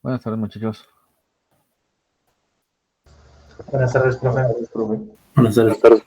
Buenas tardes, muchachos. Buenas tardes, profe. Buenas tardes, profe.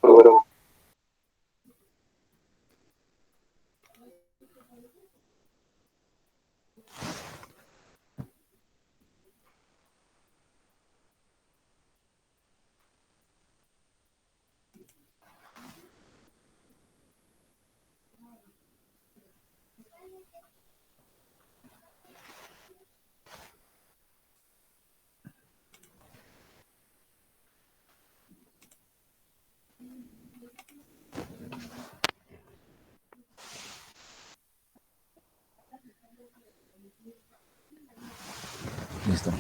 Listo.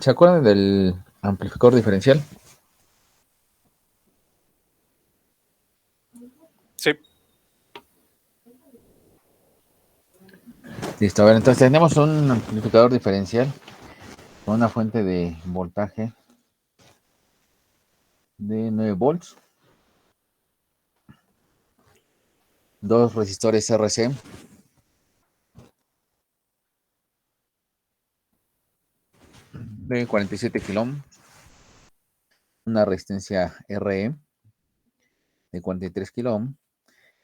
¿Se acuerdan del amplificador diferencial? Sí. Listo. A ver, entonces tenemos un amplificador diferencial con una fuente de voltaje de 9 volts, dos resistores RC, de 47 kilómetros, una resistencia RE de 43 kilómetros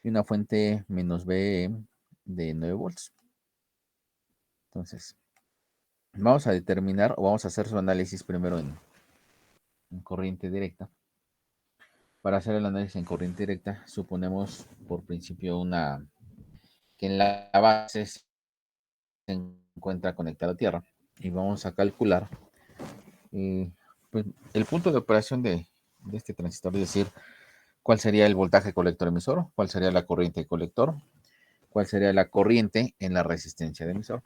y una fuente -VE de 9 volts. Entonces, vamos a determinar o vamos a hacer su análisis primero en corriente directa. Para hacer el análisis en corriente directa, suponemos por principio que en la base se encuentra conectada a tierra y vamos a calcular pues, el punto de operación de este transistor, es decir, cuál sería el voltaje colector emisor, cuál sería la corriente colector, cuál sería la corriente en la resistencia de emisor.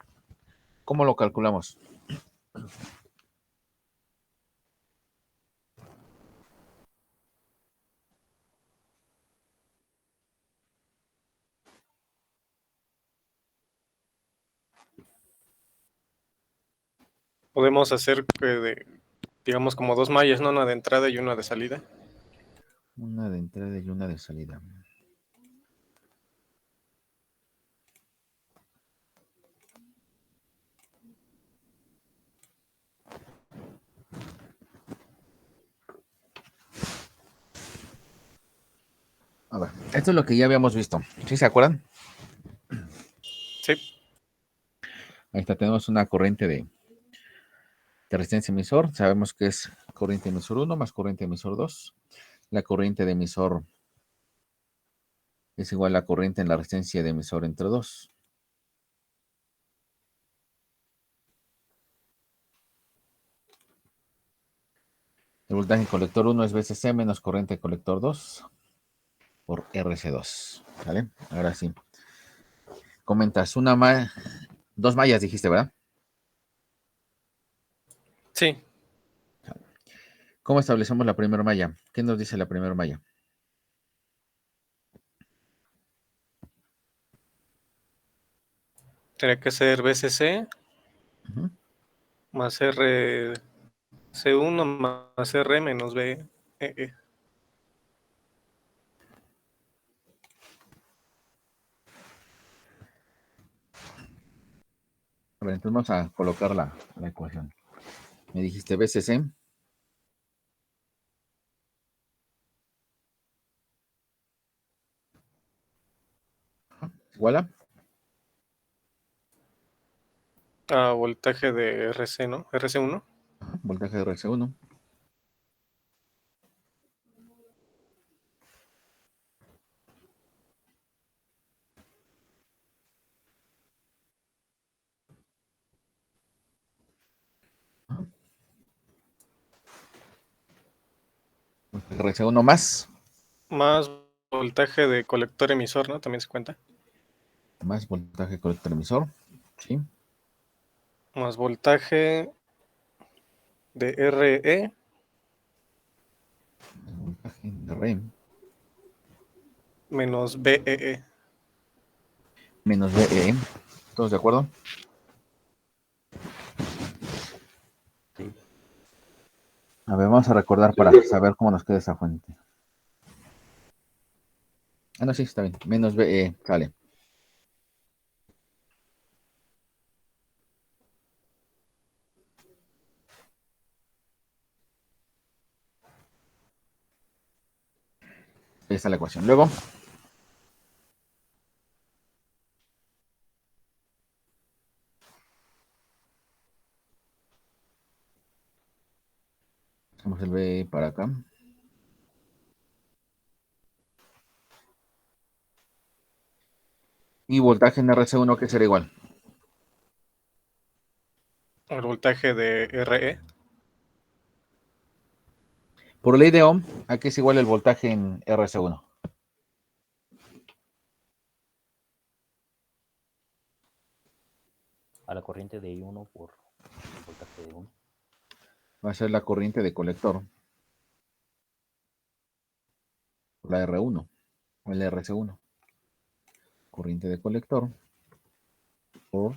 ¿Cómo lo calculamos? Podemos hacer digamos, como dos mallas, ¿no? Una de entrada y una de salida. Una de entrada y una de salida. A ver, esto es lo que ya habíamos visto. ¿Sí se acuerdan? Sí. Ahí está, tenemos una corriente de resistencia emisor. Sabemos que es corriente emisor 1 más corriente emisor 2. La corriente de emisor es igual a la corriente en la resistencia de emisor entre 2. El voltaje colector 1 es VCC menos corriente colector 2 por RC2. ¿Vale? Ahora sí. Comentas, dos mallas dijiste, ¿verdad? Sí. ¿Cómo establecemos la primera malla? ¿Qué nos dice la primera malla? Tendría que ser BCC Uh-huh. más RC1 más R menos BE. A ver, entonces vamos a colocar la ecuación. Me dijiste VCC. Igual A voltaje de RC, ¿no? RC1. voltaje de RC1 RC1 Más voltaje de colector emisor, ¿no? También se cuenta. más voltaje colector emisor. Sí. Más voltaje de RE. Voltaje de RE Menos BEE. menos VE. ¿Todos de acuerdo? Sí. A ver, vamos a recordar para saber cómo nos queda esa fuente. Ah, no, sí, está bien. Menos VE, sale. Ahí está la ecuación. Luego, hacemos el B para acá. Y voltaje en RC1, que será igual. El voltaje de RE. Por ley de Ohm, aquí es igual el voltaje en RC1. A la corriente de I1 por el voltaje de 1. Va a ser la corriente de colector. La R1 o el RC1. Corriente de colector por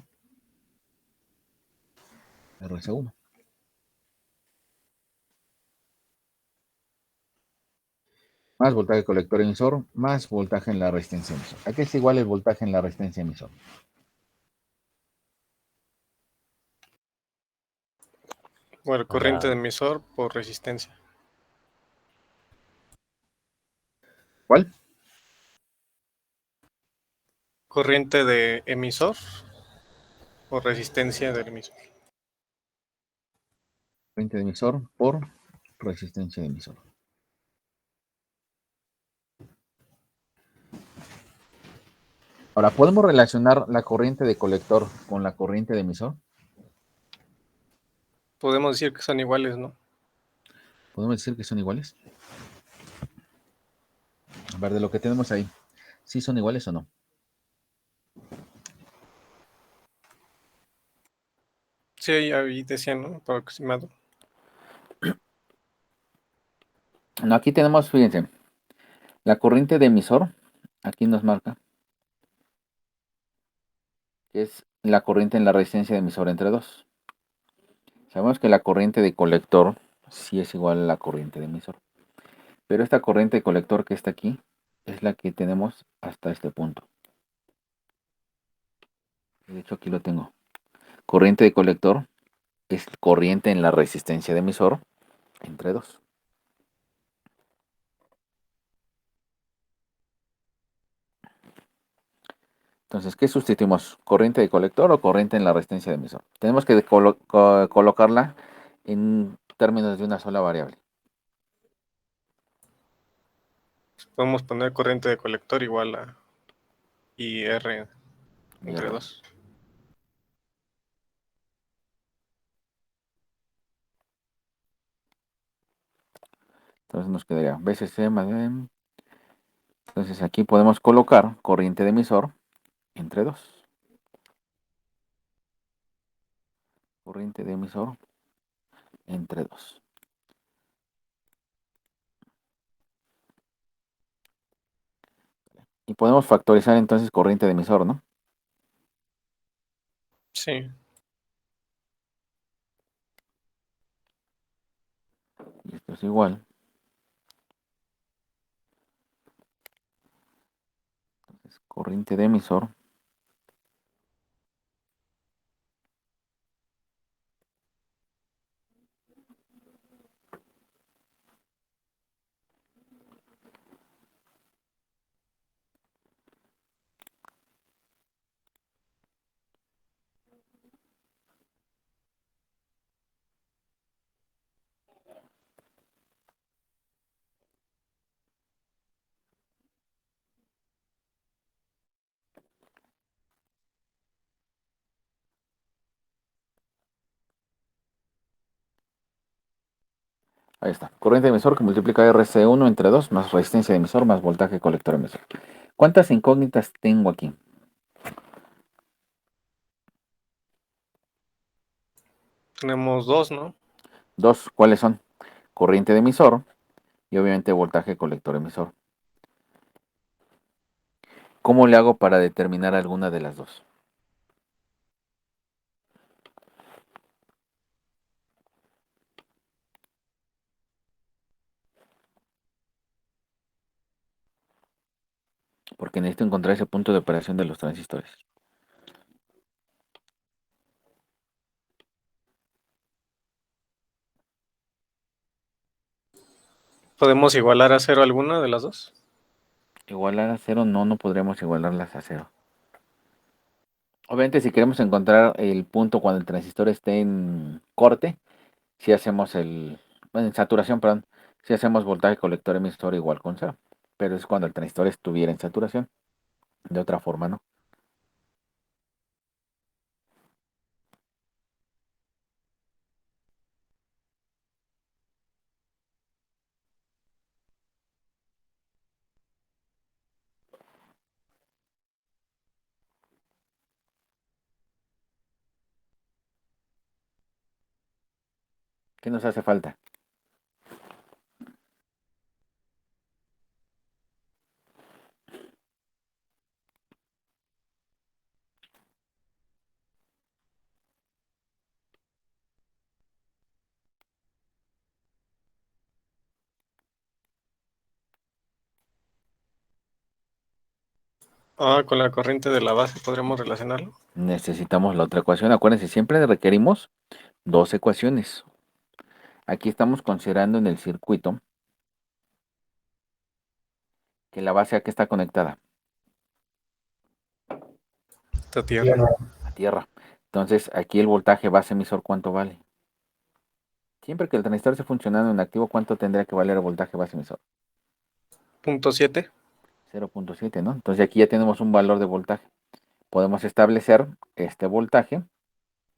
RC1. Más voltaje colector emisor, más voltaje en la resistencia emisor. Aquí es igual el voltaje en la resistencia emisor. Bueno, corriente de La, emisor por resistencia. ¿Cuál? Corriente de emisor por resistencia del emisor. Corriente de emisor por resistencia de emisor. Ahora, ¿podemos relacionar la corriente de colector con la corriente de emisor? Podemos decir que son iguales, ¿no? ¿Podemos decir que son iguales? A ver, de lo que tenemos ahí, ¿sí son iguales o no? Sí, ahí decían, ¿no? Aproximado. No, aquí tenemos, fíjense, la corriente de emisor, aquí nos marca, que es la corriente en la resistencia de emisor entre 2. Sabemos que la corriente de colector sí es igual a la corriente de emisor. Pero esta corriente de colector que está aquí es la que tenemos hasta este punto. De hecho, aquí lo tengo. Corriente de colector es corriente en la resistencia de emisor entre 2. Entonces, ¿qué sustituimos? ¿Corriente de colector o corriente en la resistencia de emisor? Tenemos que colocarla en términos de una sola variable. Podemos poner corriente de colector igual a IR Y entre R. 2. Entonces nos quedaría BCC más B. Entonces aquí podemos colocar corriente de emisor entre 2. Corriente de emisor entre 2. Y podemos factorizar entonces corriente de emisor, ¿no? Sí. Y esto es igual. Entonces, corriente de emisor ahí está. Corriente de emisor que multiplica RC1 entre 2 más resistencia de emisor más voltaje colector emisor. ¿Cuántas incógnitas tengo aquí? Tenemos 2, ¿no? Dos. ¿Cuáles son? Corriente de emisor y obviamente voltaje colector emisor. ¿Cómo le hago para determinar alguna de las dos? Porque necesito encontrar ese punto de operación de los transistores. ¿Podemos igualar a 0 alguna de las dos? Igualar a cero, no podremos igualarlas a cero. Obviamente, si queremos encontrar el punto cuando el transistor esté en corte, si hacemos bueno, en saturación, perdón, si hacemos voltaje colector emisor igual con cero. Pero es cuando el transistor estuviera en saturación. De otra forma, ¿no? ¿Qué nos hace falta? Con la corriente de la base podremos relacionarlo. Necesitamos la otra ecuación. Acuérdense, siempre requerimos dos ecuaciones. Aquí estamos considerando en el circuito que la base a qué está conectada, Esta Ya tierra. no. a tierra. Entonces, aquí el voltaje base emisor, ¿cuánto vale? Siempre que el transistor esté funcionando en activo, ¿cuánto tendría que valer el voltaje base emisor? 0.7. 0.7, ¿no? Entonces aquí ya tenemos un valor de voltaje. Podemos establecer este voltaje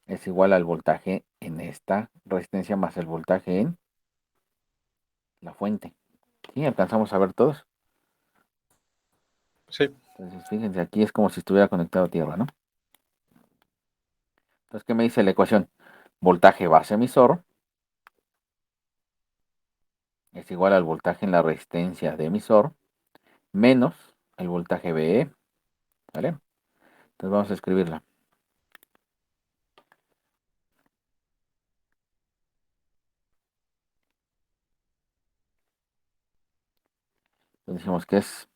es igual al voltaje en esta resistencia más el voltaje en la fuente. ¿Sí? Alcanzamos a ver todos. Sí. Entonces, fíjense, aquí es como si estuviera conectado a tierra, ¿no? Entonces, ¿qué me dice la ecuación? Voltaje base emisor es igual al voltaje en la resistencia de emisor menos el voltaje BE, ¿vale? Entonces vamos a escribirla. Entonces decimos que es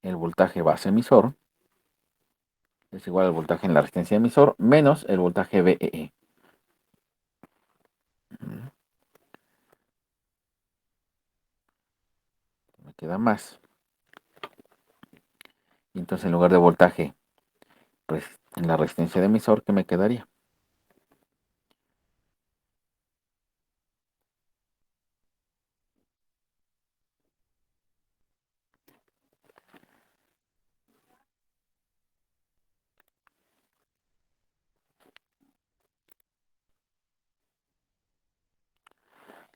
el voltaje base emisor es igual al voltaje en la resistencia de emisor menos el voltaje BEE. Me queda más. Y entonces en lugar de voltaje en la resistencia de emisor, ¿qué me quedaría?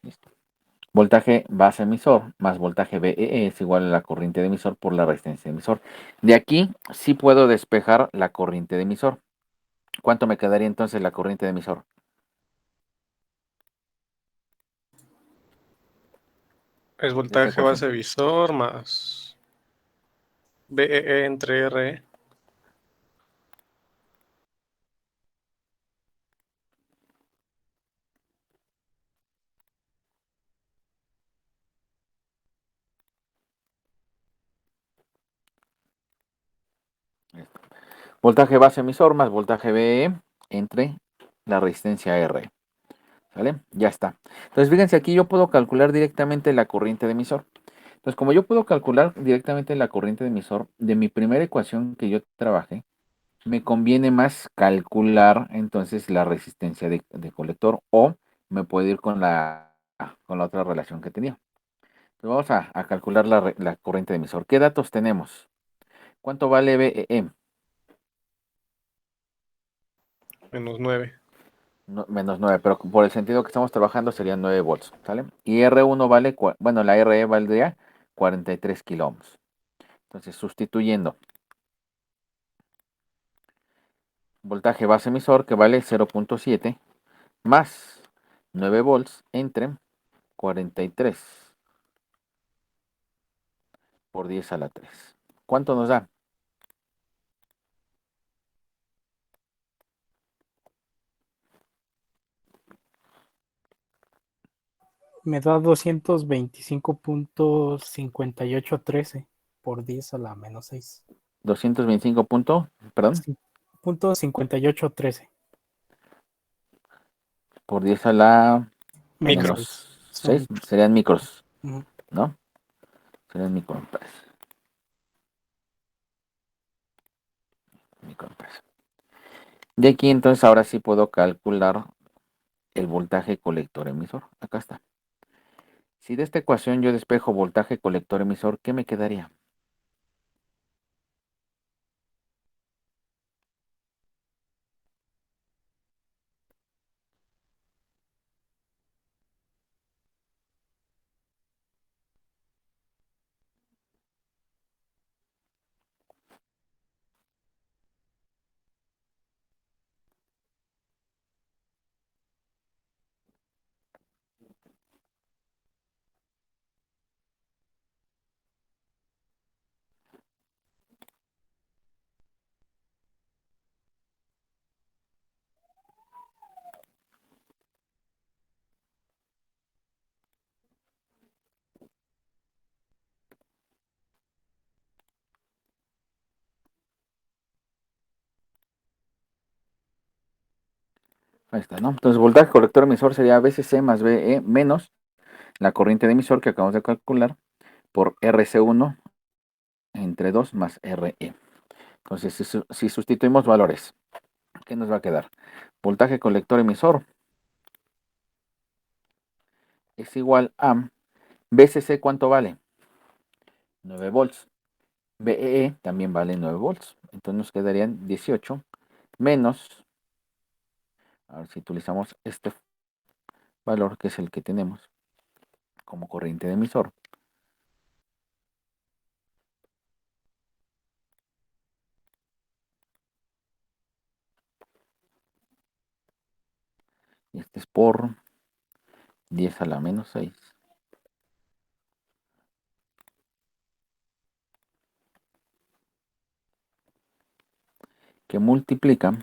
Listo. Voltaje base emisor más voltaje BEE es igual a la corriente de emisor por la resistencia de emisor. De aquí sí puedo despejar la corriente de emisor. ¿Cuánto me quedaría entonces la corriente de emisor? Es De esta voltaje ecuación. base visor más BEE entre RE. Voltaje base emisor más voltaje BE entre la resistencia R. ¿Vale? Ya está. Entonces, fíjense, aquí yo puedo calcular directamente la corriente de emisor. Entonces, como yo puedo calcular directamente la corriente de emisor de mi primera ecuación que yo trabajé, me conviene más calcular entonces la resistencia de colector o me puedo ir con la otra relación que tenía. Entonces, vamos a calcular la corriente de emisor. ¿Qué datos tenemos? ¿Cuánto vale BEE? Menos 9. Menos 9, pero por el sentido que estamos trabajando serían 9 volts, ¿sale? Y R1 vale, bueno, la RE valdría 43 kilo ohms. Entonces, sustituyendo voltaje base emisor que vale 0.7 más 9 volts entre 43 por 10 a la 3. ¿Cuánto nos da? Me da 225.5813 por 10 a la menos 6. 225 punto, perdón, Sí, punto 5813. por 10 a la Micro. Menos 6 serían micros, Ujú. ¿no? Serían microamperes. Microamperes. De aquí entonces ahora sí puedo calcular el voltaje colector emisor. Acá está. Si de esta ecuación yo despejo voltaje colector emisor, ¿qué me quedaría? Ahí está, ¿no? Entonces voltaje colector emisor sería VCC más VE menos la corriente de emisor que acabamos de calcular por RC1 entre 2 más RE. Entonces, si sustituimos valores, ¿qué nos va a quedar? Voltaje colector emisor es igual a VCC, ¿cuánto vale? 9 volts. VEE también vale 9 volts. Entonces nos quedarían 18 menos, a ver si utilizamos este valor que es el que tenemos como corriente de emisor. Y este es por 10 a la menos 6. Que multiplica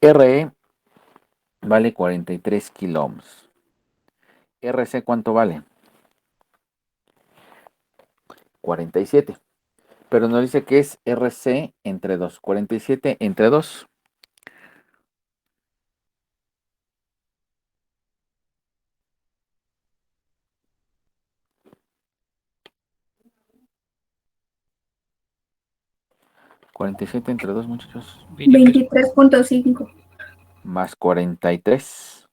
RE vale 43 kiloohms. RC, ¿cuánto vale? 47. Pero nos dice que es RC entre 2. 47 entre 2. ¿47 entre 2, muchachos? 23.5. Más 43.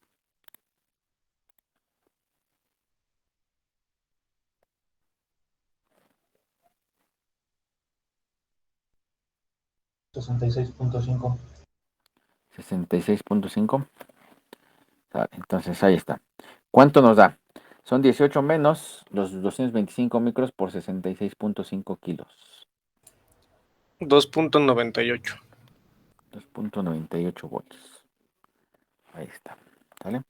66.5. 66.5. Entonces ahí está. ¿Cuánto nos da? Son 18 menos los 225 micros por 66.5 kilos. 2.98. 2.98 volts. Ahí está. ¿Sale?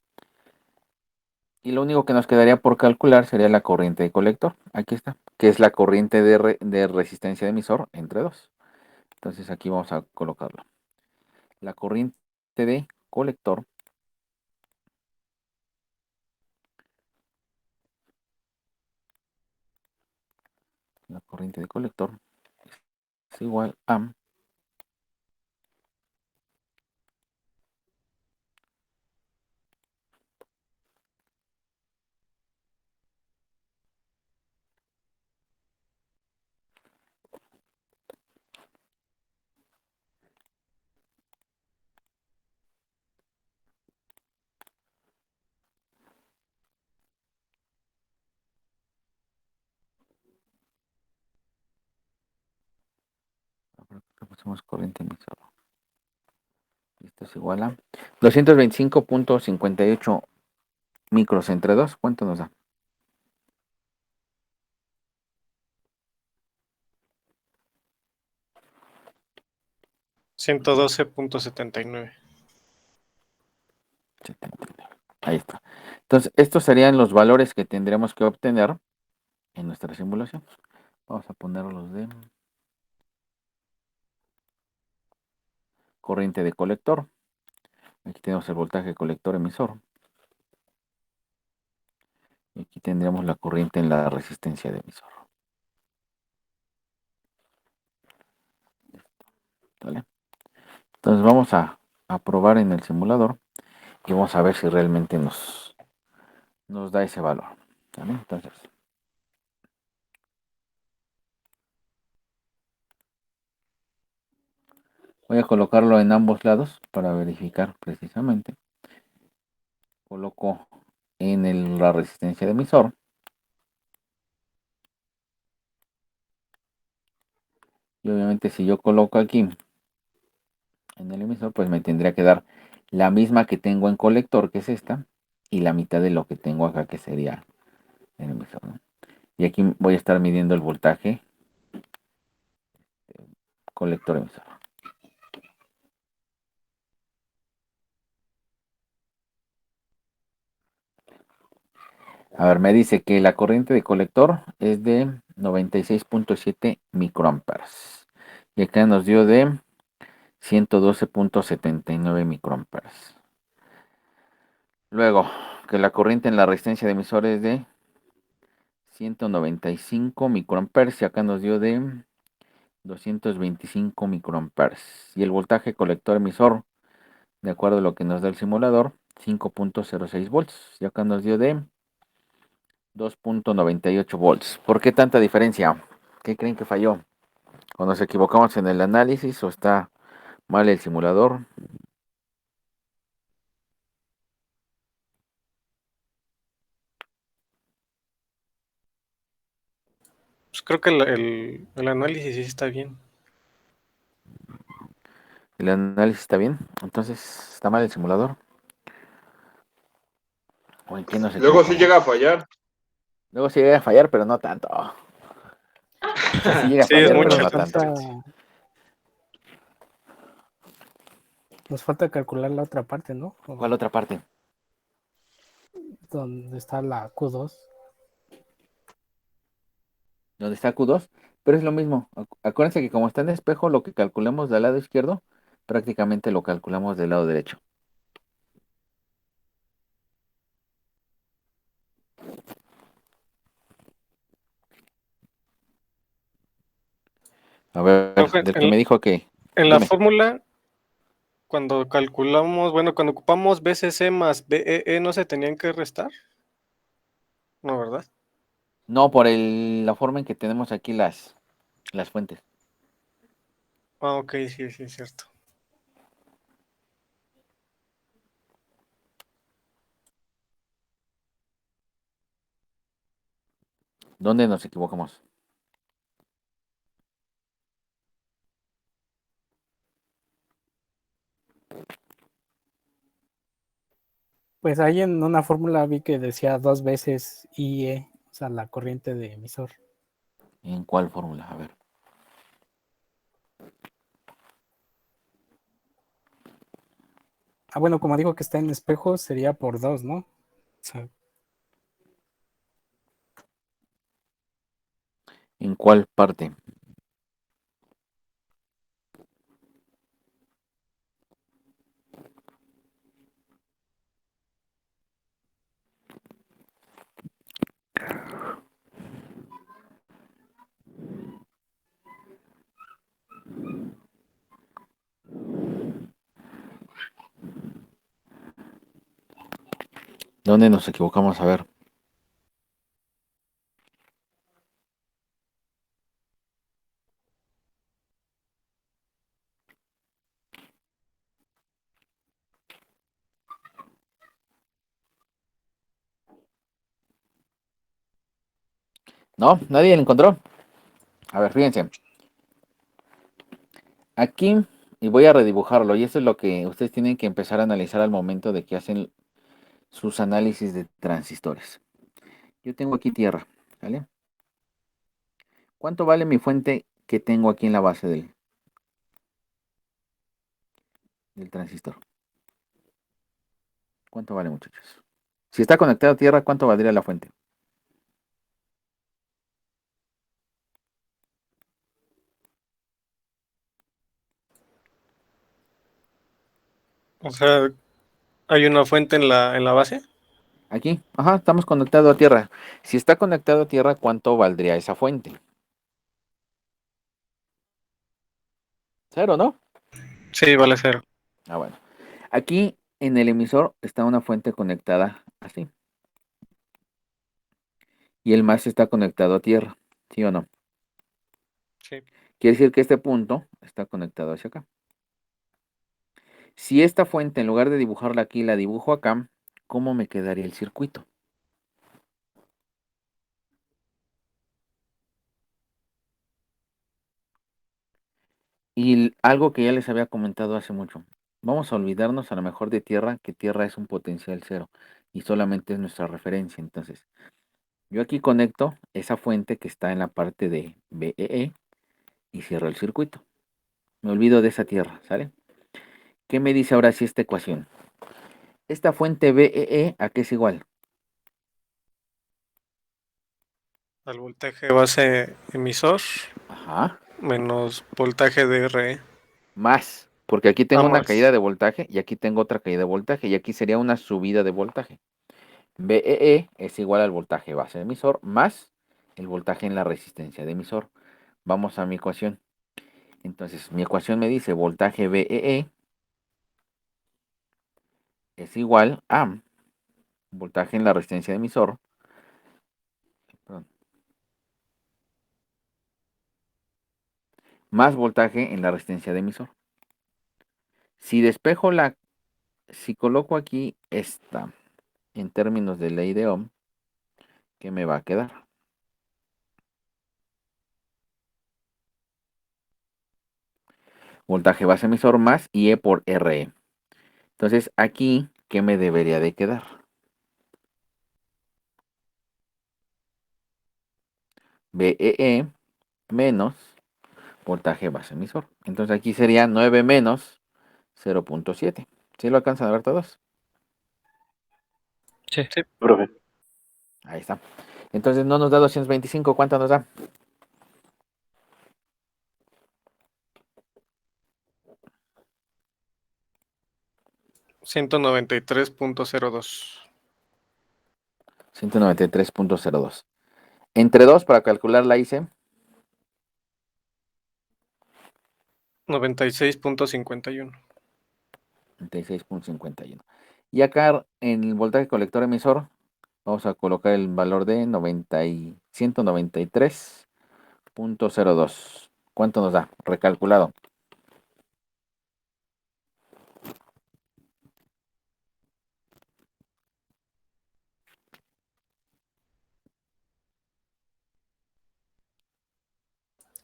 Y lo único que nos quedaría por calcular sería la corriente de colector. Aquí está. Que es la corriente de resistencia de emisor entre 2. Entonces aquí vamos a colocarlo. La corriente de colector. La corriente de colector es igual a pusimos corriente emisor. Esto es igual a 225.58 micros entre 2. ¿Cuánto nos da? 112.79. 79. Ahí está. Entonces, estos serían los valores que tendremos que obtener en nuestra simulación. Vamos a ponerlos de corriente de colector. Aquí tenemos el voltaje colector emisor. Y aquí tendremos la corriente en la resistencia de emisor. ¿Vale? Entonces vamos a probar en el simulador. y vamos a ver si realmente nos da ese valor. ¿Sale? Entonces, voy a colocarlo en ambos lados para verificar precisamente. Coloco en la resistencia de emisor. Y obviamente si yo coloco aquí en el emisor, pues me tendría que dar la misma que tengo en colector, que es esta, y la mitad de lo que tengo acá, que sería el emisor, ¿no? Y aquí voy a estar midiendo el voltaje colector emisor. A ver, me dice que la corriente de colector es de 96.7 microamperes. Y acá nos dio de 112.79 microamperes. Luego, que la corriente en la resistencia de emisor es de 195 microamperes y acá nos dio de 225 microamperes. Y el voltaje colector emisor, de acuerdo a lo que nos da el simulador, 5.06 volts. Y acá nos dio de 2.98 volts. ¿Por qué tanta diferencia? ¿Qué creen que falló? ¿O nos equivocamos en el análisis o está mal el simulador? Pues creo que el análisis sí está bien. ¿El análisis está bien? Entonces, ¿está mal el simulador? ¿O en qué nos Luego sí equivocamos? llega a fallar. Luego sí llega a fallar, pero no tanto. O sea, sí llega a Sí, es fallar, pero mucha Pero no la tanto. diferencia. nos falta calcular la otra parte, ¿no? ¿Cuál otra parte? Donde está la Q2. ¿Dónde está Q2? Pero es lo mismo. Acuérdense que como está en espejo, lo que calculamos del lado izquierdo, prácticamente lo calculamos del lado derecho. A ver, Profe, del que me dijo que... en la Dime. fórmula, cuando calculamos, bueno, cuando ocupamos BCC más BEE, ¿no se tenían que restar? No, ¿verdad? No, por la forma en que tenemos aquí las fuentes. Ah, ok, sí, sí, es cierto. ¿Dónde nos equivocamos? Pues ahí en una fórmula vi que decía 2 veces IE, o sea, la corriente de emisor. ¿En cuál fórmula? A ver. Ah, bueno, como digo que está en espejo, sería por 2, ¿no? O sea, ¿En cuál parte? ¿Dónde nos equivocamos? A ver. ¿No? ¿Nadie lo encontró? A ver, fíjense. Aquí, y voy a redibujarlo, y eso es lo que ustedes tienen que empezar a analizar al momento de que hacen sus análisis de transistores. Yo tengo aquí tierra, ¿vale? ¿Cuánto vale mi fuente que tengo aquí en la base del transistor? ¿Cuánto vale, muchachos? Si está conectado a tierra, ¿cuánto valdría la fuente? O sea, ¿hay una fuente en la base? Aquí, ajá, estamos conectados a tierra. Si está conectado a tierra, ¿cuánto valdría esa fuente? Cero, ¿no? Sí, vale cero. Ah, bueno. Aquí En el emisor está una fuente conectada así. Y el más está conectado a tierra, ¿sí o no? Sí. Quiere decir que este punto está conectado hacia acá. Si esta fuente, en lugar de dibujarla aquí, la dibujo acá, ¿cómo me quedaría el circuito? Y algo que ya les había comentado hace mucho. Vamos a olvidarnos a lo mejor de tierra, que tierra es un potencial cero y solamente es nuestra referencia. Entonces, yo aquí conecto esa fuente que está en la parte de BEE y cierro el circuito. Me olvido de esa tierra, ¿sale? ¿Qué me dice ahora sí esta ecuación? Esta fuente BEE, ¿a qué es igual? Al voltaje base emisor Ajá, menos voltaje de RE. más, porque aquí tengo una caída Más. de voltaje y aquí tengo otra caída de voltaje y aquí sería una subida de voltaje. BEE es igual al voltaje base de emisor más el voltaje en la resistencia de emisor. Vamos a mi ecuación. Entonces, mi ecuación me dice voltaje BEE es igual a voltaje en la resistencia de emisor, perdón, más voltaje en la resistencia de emisor. Si despejo si coloco aquí esta en términos de ley de Ohm, ¿qué me va a quedar? Voltaje base emisor más IE por RE. Entonces, aquí, ¿qué me debería de quedar? BEE menos voltaje base emisor. Entonces, aquí sería 9 menos 0.7. ¿Sí lo alcanzan a ver todos? Sí. Sí. Profe. Ahí está. Entonces, no nos da 225. ¿Cuánto nos da? $193.02. 193.02. Entre 2 para calcular la hice 96.51. 96.51. Y acá en el voltaje colector emisor vamos a colocar el valor de 193.02. ¿Cuánto nos da? Recalculado.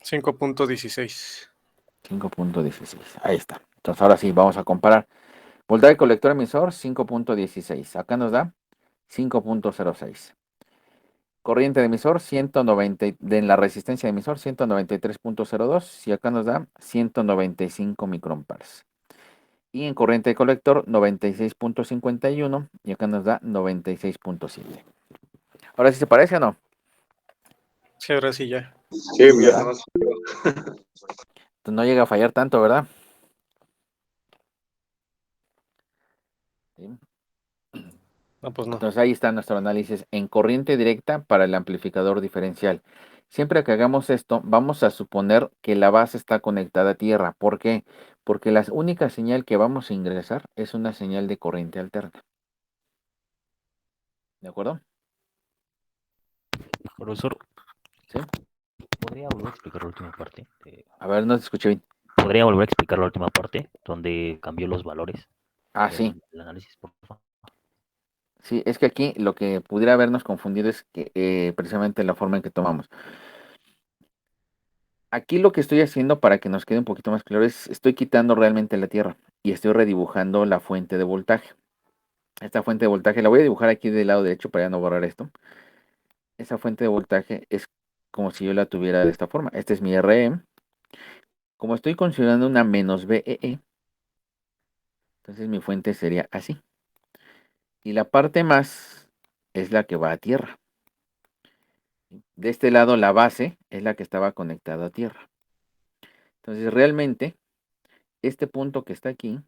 $5.16. 5.16. Ahí está. Entonces ahora sí, vamos a comparar. Voltaje colector emisor 5.16. Acá nos da 5.06. Corriente de emisor 190, de la resistencia de emisor 193.02 y acá nos da 195 microamperes. Y en corriente de colector 96.51 y acá nos da 96.7. Ahora sí se parece o no. Sí, ahora sí ya. Sí, ya no. Entonces no llega a fallar tanto, ¿verdad? Sí. No, pues no. Entonces ahí está nuestro análisis en corriente directa para el amplificador diferencial. Siempre que hagamos esto, vamos a suponer que la base está conectada a tierra. ¿Por qué? Porque la única señal que vamos a ingresar es una señal de corriente alterna. ¿De acuerdo? Profesor, ¿Sí? ¿podría volver a explicar la última parte? A ver, no te escuché bien. ¿Podría volver a explicar la última parte donde cambió los valores Ah, sí. del análisis, por favor? Sí, es que aquí lo que pudiera habernos confundido es que precisamente la forma en que tomamos. Aquí lo que estoy haciendo para que nos quede un poquito más claro es estoy quitando realmente la tierra y estoy redibujando la fuente de voltaje. Esta fuente de voltaje la voy a dibujar aquí del lado derecho para ya no borrar esto. Esa fuente de voltaje es como si yo la tuviera de esta forma. Este es mi RE. Como estoy considerando una menos BEE, entonces mi fuente sería así. Y la parte más es la que va a tierra. De este lado la base es la que estaba conectada a tierra. Entonces realmente este punto que está aquí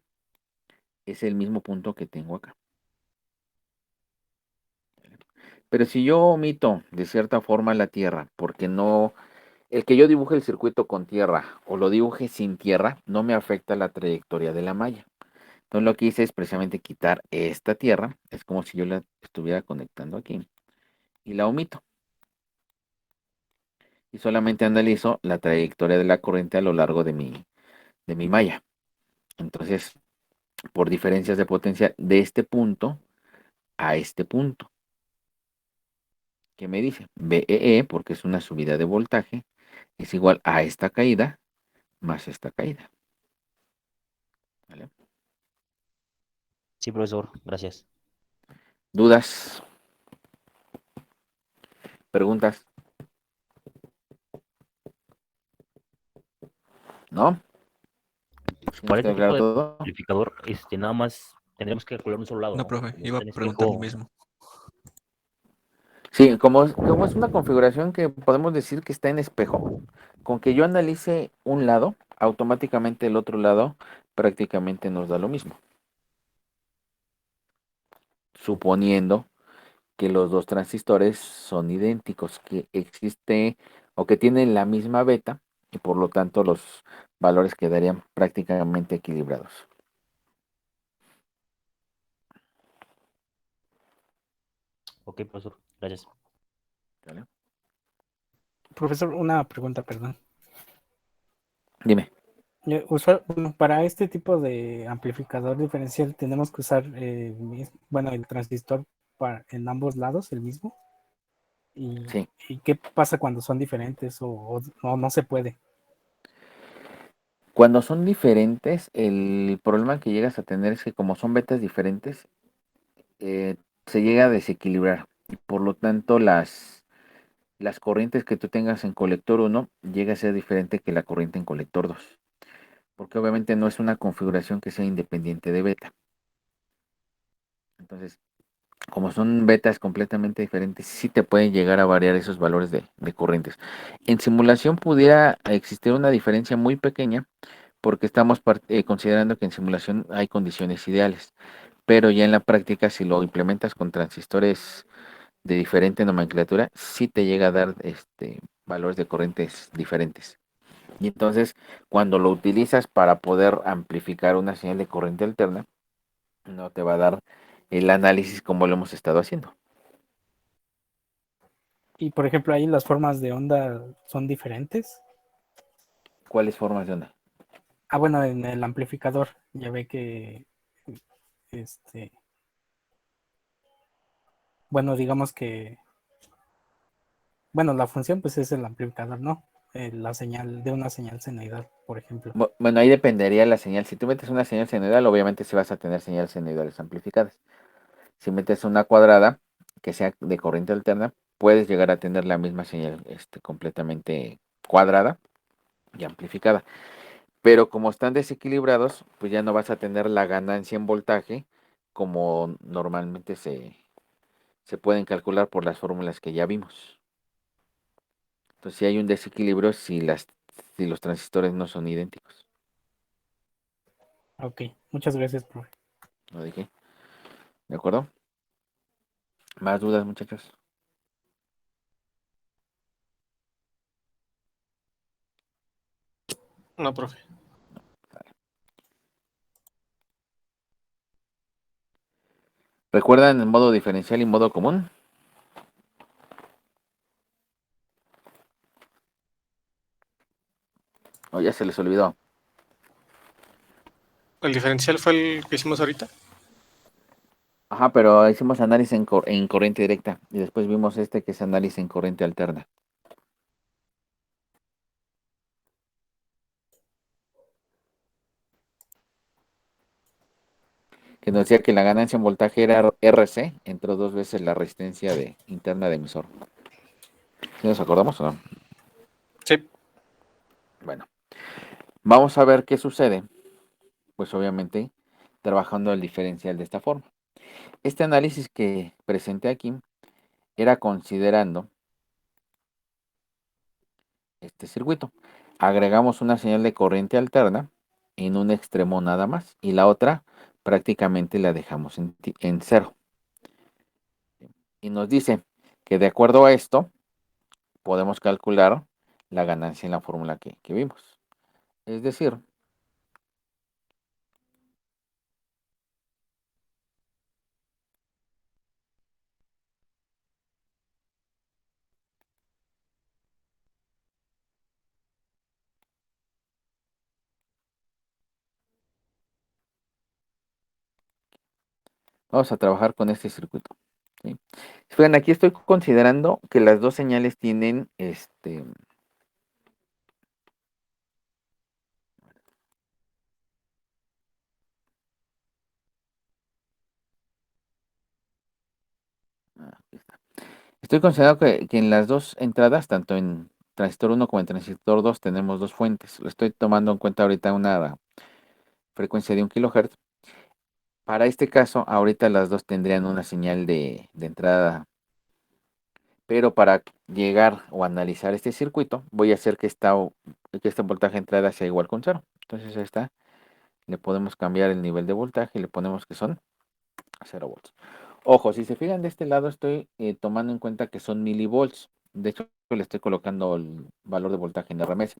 es el mismo punto que tengo acá. Pero si yo omito de cierta forma la tierra, porque no, el que yo dibuje el circuito con tierra o lo dibuje sin tierra, no me afecta la trayectoria de la malla. Entonces lo que hice es precisamente quitar esta tierra, es como si yo la estuviera conectando aquí, y la omito. Y solamente analizo la trayectoria de la corriente a lo largo de mi malla. Entonces, por diferencias de potencia de este punto a este punto. ¿Qué me dice? BEE, porque es una subida de voltaje, es igual a esta caída más esta caída. ¿Vale? Sí, profesor, gracias. ¿Dudas? ¿Preguntas? ¿No? ¿No Para está este tipo claro de todo? amplificador, nada más tendremos que calcular un solo lado, No, ¿no? profe, Como iba está a en preguntar lo espejo. mismo. Sí, como es una configuración que podemos decir que está en espejo, con que yo analice un lado, automáticamente el otro lado prácticamente nos da lo mismo. Suponiendo que los dos transistores son idénticos, que existe o que tienen la misma beta y por lo tanto los valores quedarían prácticamente equilibrados. Ok, profesor, gracias. ¿Vale? Profesor, una pregunta, perdón. Dime. Bueno, para este tipo de amplificador diferencial tenemos que usar bueno, el transistor en ambos lados, el mismo. Sí. ¿Y qué pasa cuando son diferentes o no se puede? Cuando son diferentes, el problema que llegas a tener es que como son betas diferentes, se llega a desequilibrar. Y por lo tanto, las corrientes que tú tengas en colector uno llega a ser diferente que la corriente en colector 2. Porque obviamente no es una configuración que sea independiente de beta. Entonces, como son betas completamente diferentes, sí te pueden llegar a variar esos valores de corrientes. En simulación pudiera existir una diferencia muy pequeña porque estamos considerando que en simulación hay condiciones ideales, pero ya en la práctica si lo implementas con transistores de diferente nomenclatura, sí te llega a dar valores de corrientes diferentes. Y entonces, cuando lo utilizas para poder amplificar una señal de corriente alterna, no te va a dar el análisis como lo hemos estado haciendo. Y por ejemplo, ahí las formas de onda son diferentes. ¿Cuáles formas de onda? Ah, bueno, en el amplificador ya ve que, este, bueno, digamos que, bueno, la función pues es el amplificador, ¿no? La señal de una señal senoidal, por ejemplo. Bueno, ahí dependería la señal. Si tú metes una señal senoidal, obviamente sí vas a tener señales senoidales amplificadas. Si metes una cuadrada que sea de corriente alterna, puedes llegar a tener la misma señal completamente cuadrada y amplificada. Pero como están desequilibrados, pues ya no vas a tener la ganancia en voltaje como normalmente se pueden calcular por las fórmulas que ya vimos. Entonces, si hay un desequilibrio si los transistores no son idénticos. Ok, muchas gracias, profe. ¿Lo dije? ¿De acuerdo? ¿Más dudas, muchachos? No, profe. ¿Recuerdan el modo diferencial y modo común? ¿O ya se les olvidó? ¿El diferencial fue el que hicimos ahorita? Ajá, pero hicimos análisis en corriente directa y después vimos que es análisis en corriente alterna. Que nos decía que la ganancia en voltaje era RC, entró dos veces la resistencia interna de emisor. ¿Sí nos acordamos o no? Sí. Bueno, vamos a ver qué sucede. Pues obviamente trabajando el diferencial de esta forma. Este análisis que presenté aquí era considerando este circuito. Agregamos una señal de corriente alterna en un extremo nada más y la otra prácticamente la dejamos en cero. Y nos dice que de acuerdo a esto podemos calcular la ganancia en la fórmula que vimos. Es decir, Vamos a trabajar con este circuito. ¿Sí? Fíjense, aquí estoy considerando que las dos señales tienen aquí está. Estoy considerando que en las dos entradas, tanto en transistor 1 como en transistor 2, tenemos dos fuentes. Lo estoy tomando en cuenta ahorita una frecuencia de 1 kHz. Para este caso, ahorita las dos tendrían una señal de entrada, pero para llegar o analizar este circuito, voy a hacer que este voltaje de entrada sea igual con 0. Entonces ahí está, le podemos cambiar el nivel de voltaje y le ponemos que son 0 volts. Ojo, si se fijan de este lado, estoy tomando en cuenta que son milivolts. De hecho, le estoy colocando el valor de voltaje en RMS,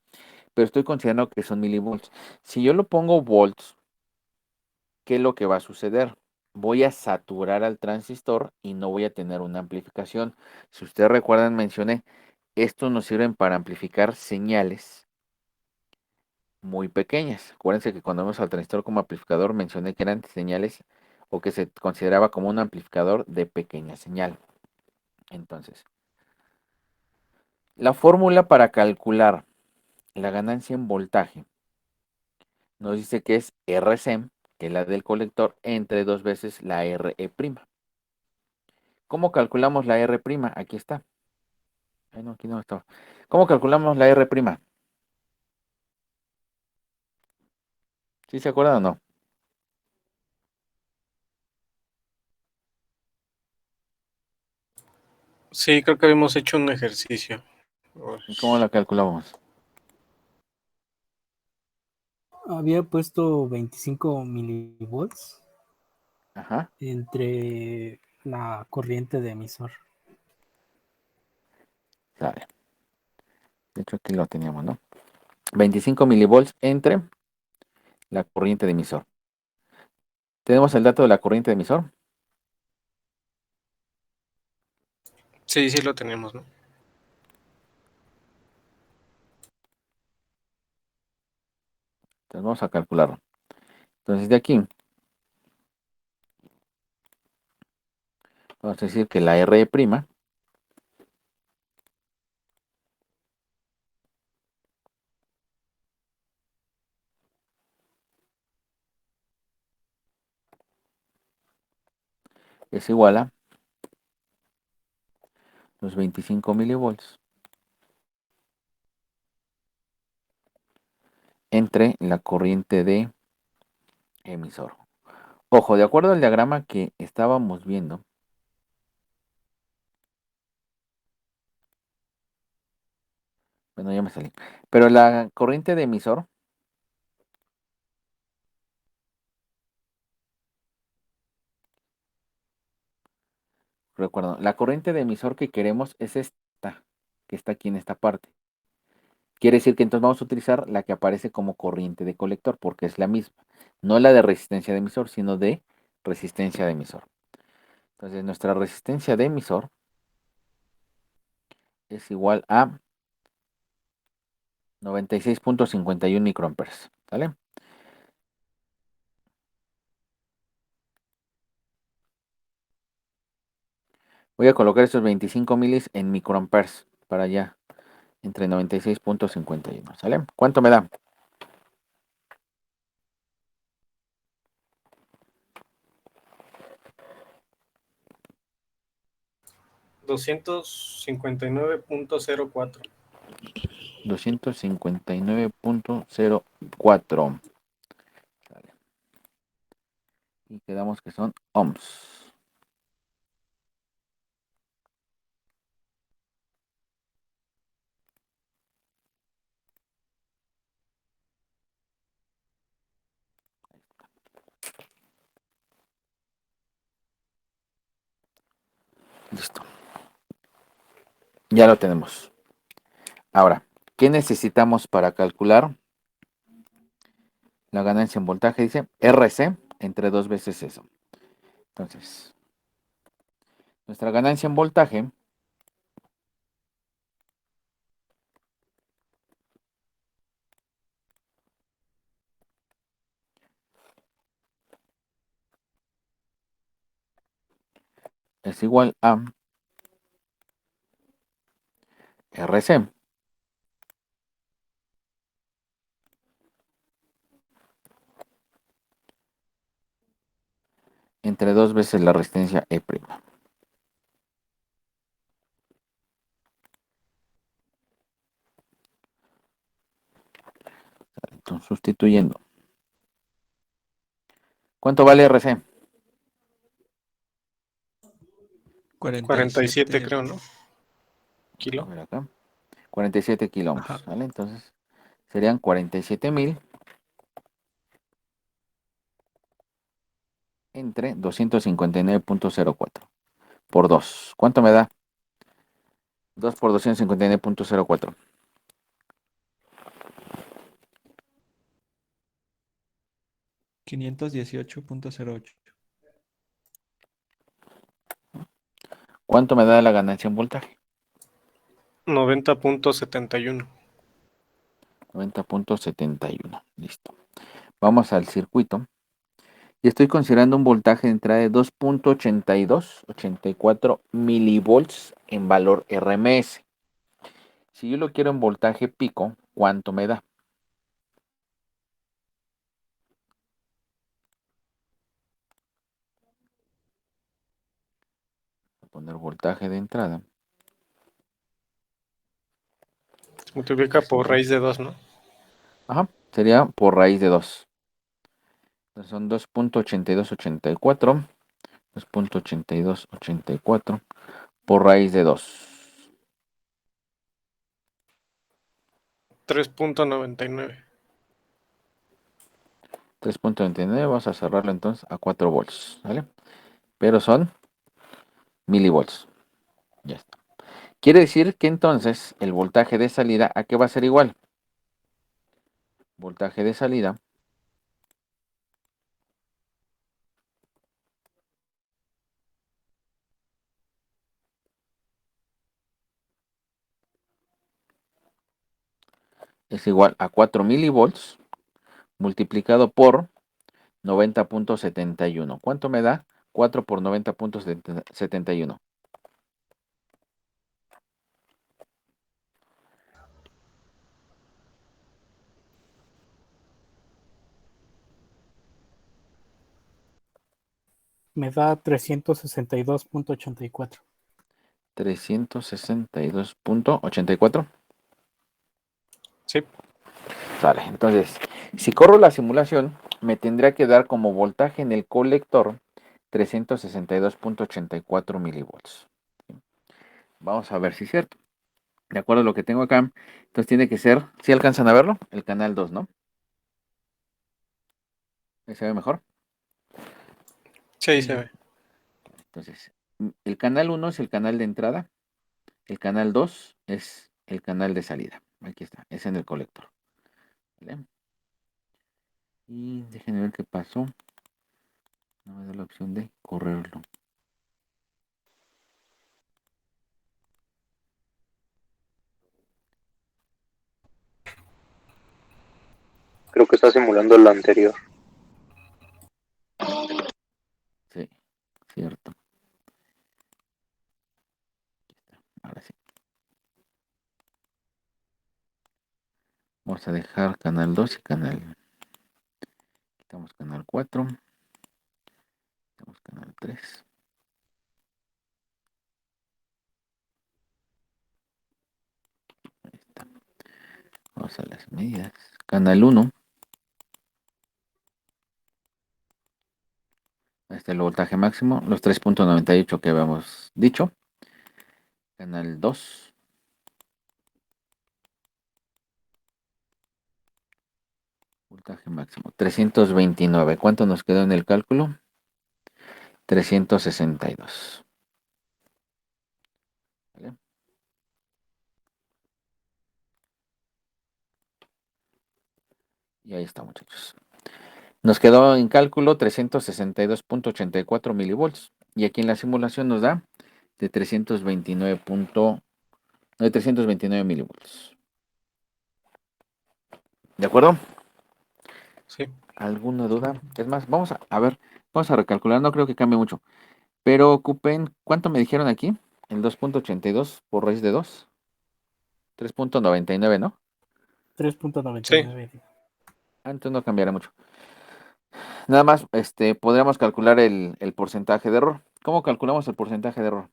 pero estoy considerando que son milivolts. Si yo lo pongo volts, ¿qué es lo que va a suceder? Voy a saturar al transistor y no voy a tener una amplificación. Si ustedes recuerdan, mencioné, estos nos sirven para amplificar señales muy pequeñas. Acuérdense que cuando vemos al transistor como amplificador, mencioné que eran señales o que se consideraba como un amplificador de pequeña señal. Entonces, la fórmula para calcular la ganancia en voltaje nos dice que es RC, que es la del colector, entre dos veces la RE'. ¿Cómo calculamos la R'? Aquí está. Ay, no, aquí no estaba. ¿Cómo calculamos la R'? ¿Sí se acuerdan o no? Sí, creo que habíamos hecho un ejercicio. ¿Y cómo la calculamos? Había puesto 25 milivolts Ajá, entre la corriente de emisor. sale. De hecho, aquí lo teníamos, ¿no? 25 milivolts entre la corriente de emisor. ¿Tenemos el dato de la corriente de emisor? Sí, sí lo tenemos, ¿no? Entonces vamos a calcularlo. Entonces de aquí, vamos a decir que la R' es igual a los 25 milivolts entre la corriente de emisor. Ojo, de acuerdo al diagrama que estábamos viendo, bueno, ya me salí, pero la corriente de emisor, recuerdo, la corriente de emisor que queremos es esta, que está aquí en esta parte. Quiere decir que entonces vamos a utilizar la que aparece como corriente de colector, porque es la misma. No la de resistencia de emisor, sino de resistencia de emisor. Entonces nuestra resistencia de emisor es igual a 96.51 microamperes. ¿Sale? Voy a colocar estos 25 milis en microamperes para allá, entre 96.51. ¿Sale? ¿Cuánto me da? 259.04. 259.04. Sale. Y quedamos que son ohms. Listo. Ya lo tenemos. Ahora, ¿qué necesitamos para calcular la ganancia en voltaje? Dice RC entre dos veces eso. Entonces, nuestra ganancia en voltaje es igual a RC entre 2 veces la resistencia E'. Entonces, sustituyendo. ¿Cuánto vale RC? 47 creo, ¿no? A Kilo. ver acá. 47 kilómetros, Ajá. ¿vale? Entonces, serían 47,000 entre 259,04 por 2. ¿Cuánto me da? 2 por 259,04. 518.08. ¿Cuánto me da la ganancia en voltaje? 90.71. 90,71. Listo. Vamos al circuito. Y estoy considerando un voltaje de entrada de 2.8284 milivolts en valor RMS. Si yo lo quiero en voltaje pico, ¿cuánto me da? Voy a poner voltaje de entrada. Se multiplica por raíz de 2, ¿no? Ajá, sería por raíz de 2. Entonces son 2.8284. 2.8284 por raíz de 2. 3.99. 3.29, vamos a cerrarlo entonces a 4 volts, ¿vale? Pero son milivolts. Ya está. Quiere decir que entonces el voltaje de salida, ¿a qué va a ser igual? Voltaje de salida es igual a 4 milivolts multiplicado por 90,71. ¿Cuánto me da? 4 por 90,71. Me da 362.84. 362,84. Sí. Sale. Entonces, si corro la simulación, me tendría que dar como voltaje en el colector 362,84 milivolts. Vamos a ver si es cierto. De acuerdo a lo que tengo acá, entonces tiene que ser, si alcanzan a verlo, el canal 2, ¿no? ¿Ahí se ve mejor? Sí, ahí se ve. Entonces, el canal 1 es el canal de entrada, el canal 2 es el canal de salida. Aquí está, es en el colector. ¿Vale? Y déjenme ver qué pasó. No me da la opción de correrlo. Creo que está simulando la anterior. Sí, cierto. Ahora sí. Vamos a dejar canal 2 y canal. Quitamos canal 4. Quitamos canal 3. Ahí está. Vamos a las medidas. Canal 1. Este es el voltaje máximo. Los 3,98 que habíamos dicho. Canal 2. Voltaje máximo. 329. ¿Cuánto nos quedó en el cálculo? 362. ¿Vale? Y ahí está, muchachos. Nos quedó en cálculo 362,84 milivolts. Y aquí en la simulación nos da de 329 milivolts. ¿De acuerdo? Sí. ¿Alguna duda? Es más, vamos a ver, vamos a recalcular, no creo que cambie mucho. Pero ocupen, ¿cuánto me dijeron aquí? El 2.82 por raíz de 2. 3.99, ¿no? 3.99. Entonces no cambiará mucho. Nada más, podríamos calcular el porcentaje de error. ¿Cómo calculamos el porcentaje de error?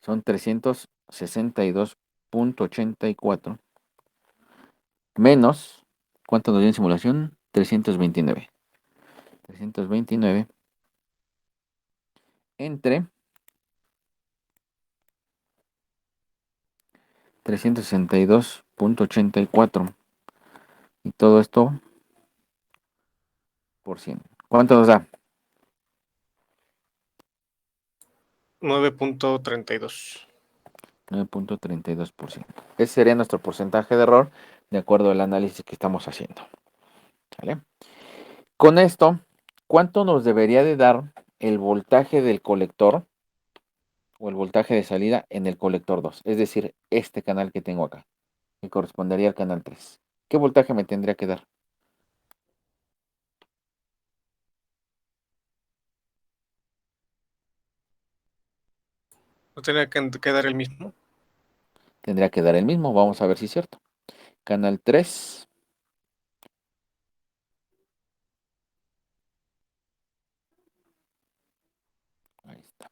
Son 362.84 menos, ¿cuánto nos dio en simulación? 329. 329 entre 362.84 y todo esto por 100. ¿Cuánto nos da? 9.32. 9.32%. Ese sería nuestro porcentaje de error de acuerdo al análisis que estamos haciendo. ¿Sale? Con esto, ¿cuánto nos debería de dar el voltaje del colector o el voltaje de salida en el colector 2? Es decir, este canal que tengo acá, que correspondería al canal 3. ¿Qué voltaje me tendría que dar? ¿No tenía que quedar el mismo? Tendría que dar el mismo. Vamos a ver si es cierto. Canal 3. Ahí está.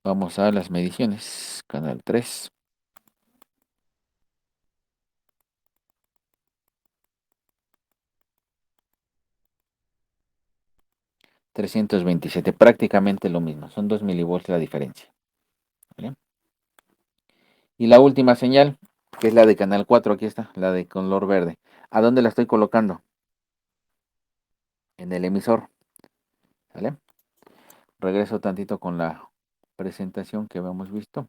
Vamos a las mediciones. Canal 3. 327. Prácticamente lo mismo. Son 2 milivolts la diferencia. ¿Vale? Y la última señal, que es la de canal 4. Aquí está, la de color verde. ¿A dónde la estoy colocando? En el emisor. ¿Vale? Regreso tantito con la presentación que habíamos visto.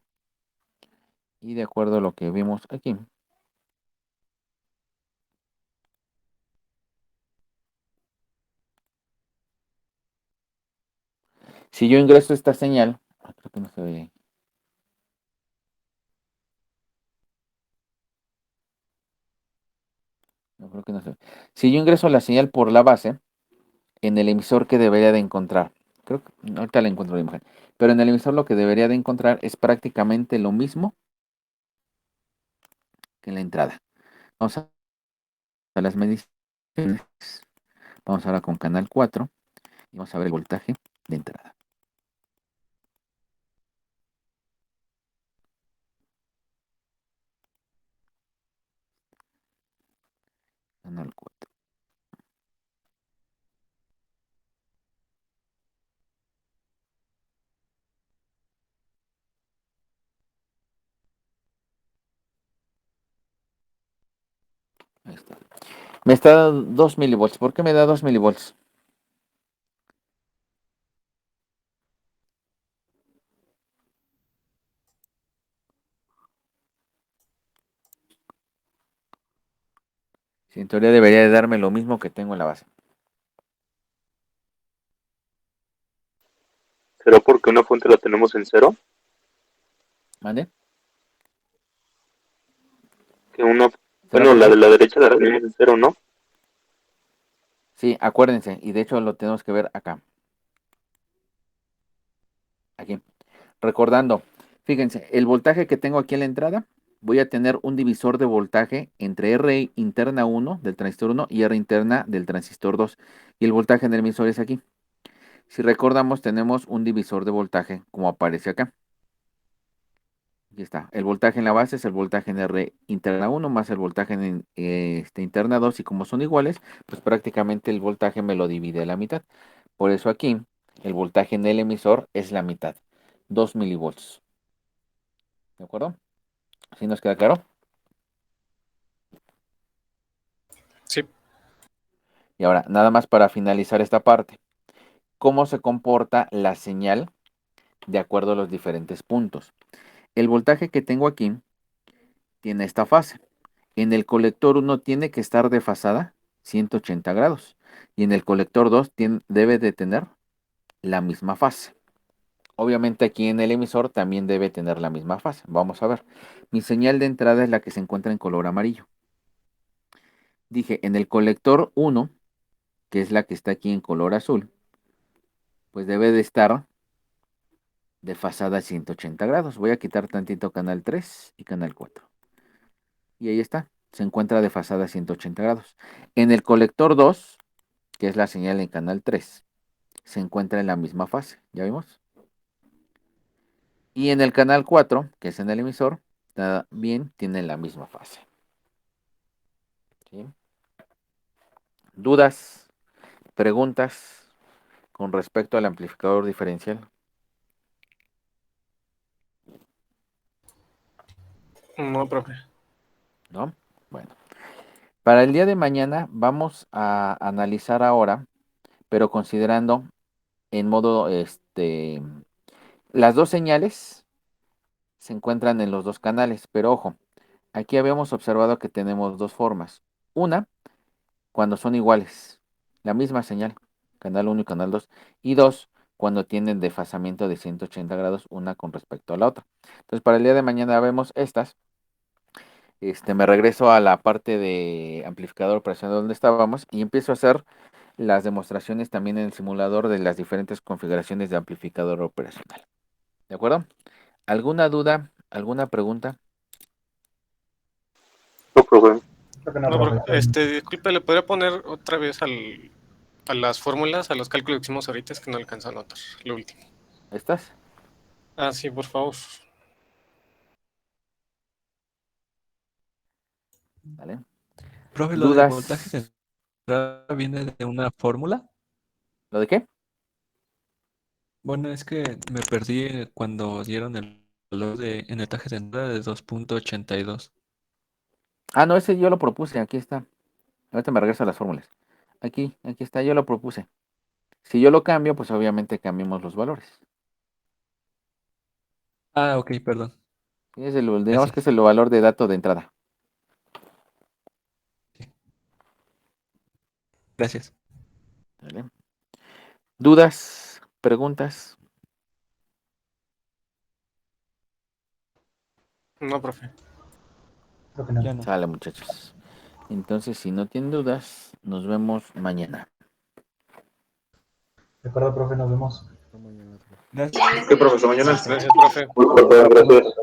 Y de acuerdo a lo que vimos aquí. Si yo ingreso esta señal, creo que no se ve. No creo que no se ve. Si yo ingreso la señal por la base, en el emisor que debería de encontrar, creo que ahorita le encuentro la imagen, pero en el emisor lo que debería de encontrar es prácticamente lo mismo que en la entrada. Vamos a las mediciones. Vamos ahora con canal 4 y vamos a ver el voltaje de entrada. Canal 4. Ahí está. Me está dando 2 milivolts. ¿Por qué me da 2 milivolts? Si en teoría debería de darme lo mismo que tengo en la base. ¿Será porque una fuente la tenemos en cero? ¿Mande? Que una, ¿Será bueno, por la qué? de la derecha la tenemos en cero, ¿no? Sí, acuérdense. Y de hecho lo tenemos que ver acá. Aquí. Recordando. Fíjense, el voltaje que tengo aquí en la entrada, voy a tener un divisor de voltaje entre R interna 1 del transistor 1 y R interna del transistor 2. Y el voltaje en el emisor es aquí. Si recordamos, tenemos un divisor de voltaje como aparece acá. Aquí está. El voltaje en la base es el voltaje en R interna 1 más el voltaje en interna 2. Y como son iguales, pues prácticamente el voltaje me lo divide a la mitad. Por eso aquí el voltaje en el emisor es la mitad. 2 milivolts. ¿De acuerdo? ¿Así nos queda claro? Sí. Y ahora, nada más para finalizar esta parte. ¿Cómo se comporta la señal de acuerdo a los diferentes puntos? El voltaje que tengo aquí tiene esta fase. En el colector 1 tiene que estar desfasada 180 grados. Y en el colector 2 debe de tener la misma fase. Obviamente aquí en el emisor también debe tener la misma fase. Vamos a ver. Mi señal de entrada es la que se encuentra en color amarillo. Dije, en el colector 1, que es la que está aquí en color azul, pues debe de estar desfasada a 180 grados. Voy a quitar tantito canal 3 y canal 4. Y ahí está, se encuentra desfasada a 180 grados. En el colector 2, que es la señal en canal 3, se encuentra en la misma fase, ¿ya vimos? Y en el canal 4, que es en el emisor, también tiene la misma fase. ¿Sí? ¿Dudas, preguntas con respecto al amplificador diferencial? No, profe. ¿No? Bueno. Para el día de mañana vamos a analizar ahora, pero considerando en modo, las dos señales se encuentran en los dos canales, pero ojo, aquí habíamos observado que tenemos dos formas. Una, cuando son iguales, la misma señal, canal 1 y canal 2, y dos, cuando tienen desfasamiento de 180 grados una con respecto a la otra. Entonces, para el día de mañana vemos estas. Me regreso a la parte de amplificador operacional donde estábamos y empiezo a hacer las demostraciones también en el simulador de las diferentes configuraciones de amplificador operacional. ¿De acuerdo? ¿Alguna duda? ¿Alguna pregunta? No, profe. No, disculpe, ¿le podría poner otra vez a las fórmulas, a los cálculos que hicimos ahorita? Es que no alcanzo a notar lo último. ¿Estás? Ah, sí, por favor. ¿Vale? Profe, lo del voltaje ¿Dudas? central viene de una fórmula. ¿Lo de qué? Bueno, es que me perdí cuando dieron el valor en el taje de entrada de 2.82. Ah, no, ese yo lo propuse, aquí está. Ahorita me regreso a las fórmulas. Aquí está, yo lo propuse. Si yo lo cambio, pues obviamente cambiamos los valores. Ah, ok, perdón. Sí, digamos Gracias. que es el valor de dato de entrada. Gracias. ¿Vale? ¿Dudas? ¿Preguntas? No, profe. Ya no. Sale, muchachos. Entonces, si no tienen dudas, nos vemos mañana. De acuerdo, profe, nos vemos. Gracias. ¿Qué, profesor? Mañana. Gracias, profe. Gracias.